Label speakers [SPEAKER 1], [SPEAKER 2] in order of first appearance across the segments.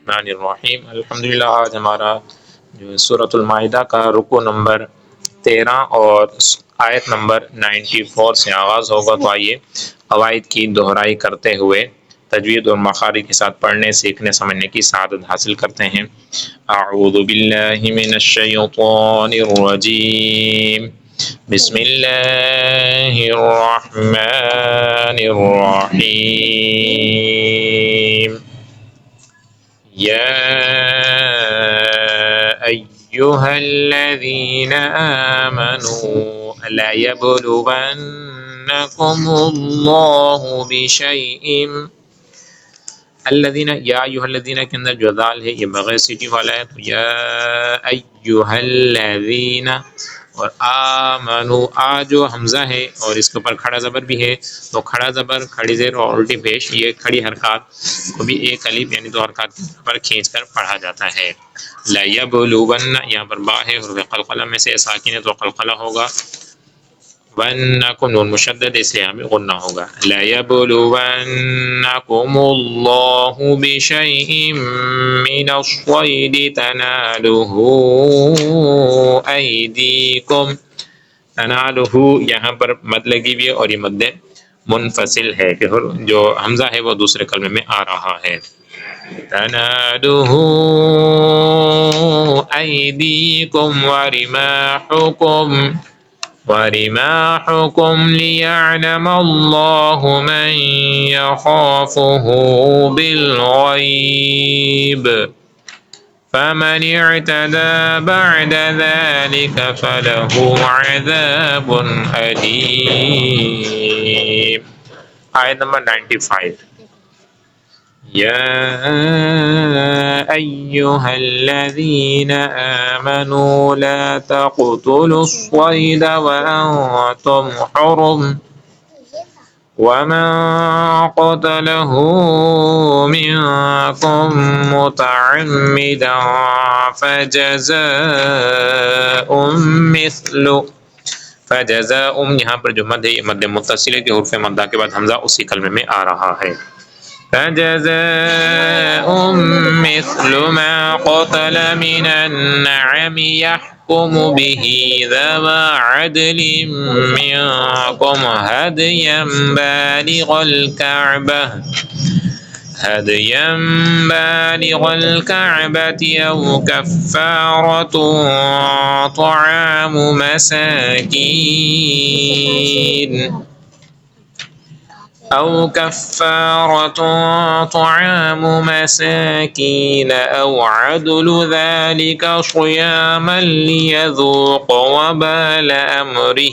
[SPEAKER 1] बिस्मिल्लाहिर्रहमानिर्रहीम। अल्हम्दुलिल्लाह। आज हमारा जो सूरतुल माइदा का रुकू नंबर 13 और आयत नंबर 94 से आगाज़ होगा। तो आइए क़वाइद की दोहराई करते हुए तजवीद और मखारिज के साथ पढ़ने, सीखने, समझने की सआदत हासिल करते हैं। अऊज़ु बिल्लाहि मिनश शैतानिर रजीम। बिस्मिल्लाहिर रहमानिर रहीम। या अय्युहल्लज़ीना आमनू ला यब्लुवन्नकुमुल्लाहु बिशैइन। अल्लज़ीना, या अय्युहल्लज़ीना के अंदर जो दाल है ये बगैर सीटी वाला है, तो या अय्युहल्लज़ीना। और आमनू, आ जो हमज़ा है और इसके ऊपर खड़ा ज़बर भी है, तो खड़ा ज़बर, खड़ी ज़ेर और उल्टी पेश, ये खड़ी हरकत को भी एक अलीफ यानी दो हरकत पर खींच कर पढ़ा जाता है। ला यब्लुवन्ना, यहाँ पर बा है हुर्फ़ क़लक़ला में से साकिन है तो क़लक़ला होगा। वन्नकुम, नून मुशद्दद इसलिए यहाँ पे गुन्ना होगा। ला यब्लुवन्नकुमुल्लाहु बिशैइन मिनश्शैदी तनालुहु ऐदीकुम। तनालुहु यहाँ पर मद लगी हुई है और ये मद मुनफसिल है, जो हमज़ा है वो दूसरे कलमे में आ रहा है। तनालुहु ऐदीकुम वरिमाहुकुम लियअलमल्लाहु मन यख़ाफ़ुहु बिलग़ैब फमन इअतदा बअद ज़ालिक फलहु अज़ाबुन अलीम। आयत नंबर 95। या अय्युहल्लज़ीना आमनू ला तक़तुलुस्सैद वअंतुम हुरुम वमन क़तलहु मिनकुम मुतअम्मिदन फजज़ाउम यहाँ पर जो मद है ये मद मुत्तसिल है कि हुर्फ़ मद्दा के बाद हमज़ा उसी कलमे में आ रहा है। फजज़ाउम मिस्लु मा क़तल मिनन नअम यहकुमु बिही ज़वा अदलिन मिनकुम हदयन बालिग़ल कअबति أو كفارة طعام مساكين أو عدل ذلك صياما ليذوق وبال أمره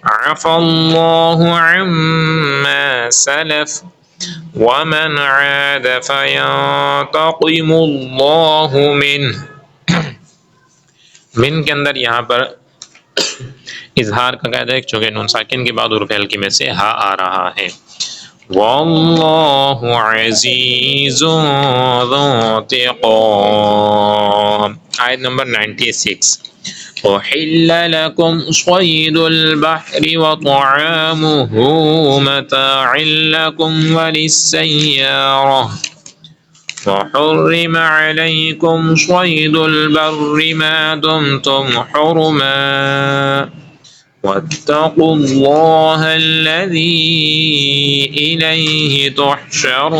[SPEAKER 1] عفى الله عما سلف ومن عاد فينتقم الله منه। मिन के अंदर यहाँ पर इजहार का कायदा है, चूँकि नून साकिन के बाद हुर्फ़ हल्की में से हा आ रहा है। वल्लाहु अज़ीज़ुन ज़ुंतिक़ाम। आयत नंबर 96। उहिल्ल लकुम स्वैदुल बहरि व तअमुहु मताअन लकुम वलिस्सय्यारा وحرم عليكم صيد البر ما دمتم حرما واتقوا الله الذي إليه تحشرون।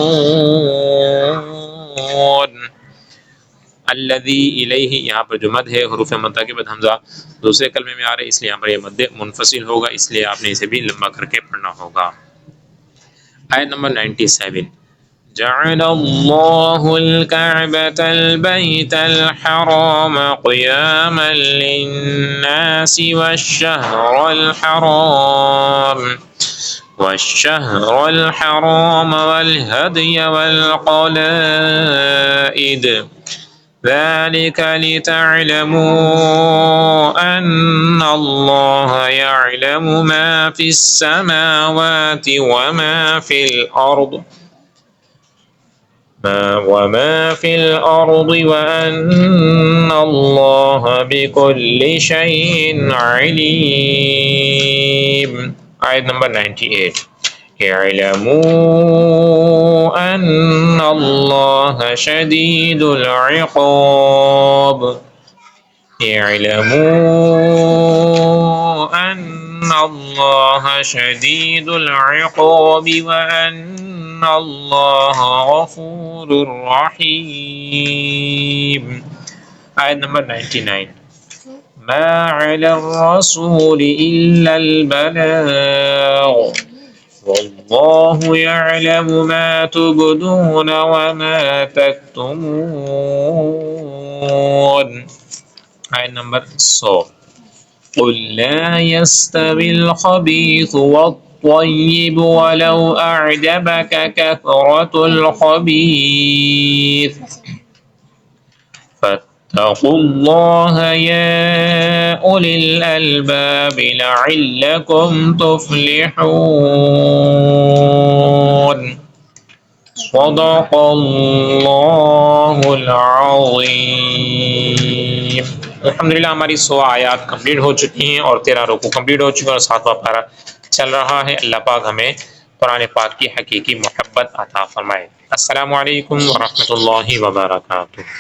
[SPEAKER 1] अल्लज़ी इलैहि, यहाँ पर जो मद है हुरूफ़ मद्दा के बाद हमज़ा दूसरे कलमे में आ रहा है, इसलिए यहाँ पर यह मद मुनफसिल होगा, इसलिए आपने इसे भी लंबा करके पढ़ना होगा। आयत नंबर 97। जअलल्लाहुल कअबतल बैतल हराम क़ियामन लिन्नासि वश्शहरल हराम वल हदय वल क़लाइद ذلك لتعلموا أن الله يعلم ما في السماوات وما في الأرض وأن الله بكل شيء عليم। आयत नंबर 98। اعلموا أن الله شديد العقاب اعلموا أن الله شديد العقاب وأن الله غفور رحيم. آية number 99. ما على الرسول إلا البلاغ والله يعلم ما تبدون وما تكتمون. آية number 100. قل لا يستوي الخبيث والطيب ولو أعجبك كثرة الخبيث فاتقوا الله يا أولي الألباب لعلكم تفلحون. صدق الله العظيम. अल्हम्दुलिल्लाह हमारी 100 आयात कंप्लीट हो चुकी हैं और 13 रुकू कंप्लीट हो चुके हैं और 7वां पारा चल रहा है। अल्लाह पाक हमें कुरान पाक की हकीकी मोहब्बत अता फरमाए। अस्सलामु अलैकुम व रहमतुल्लाहि व बरकातुहू।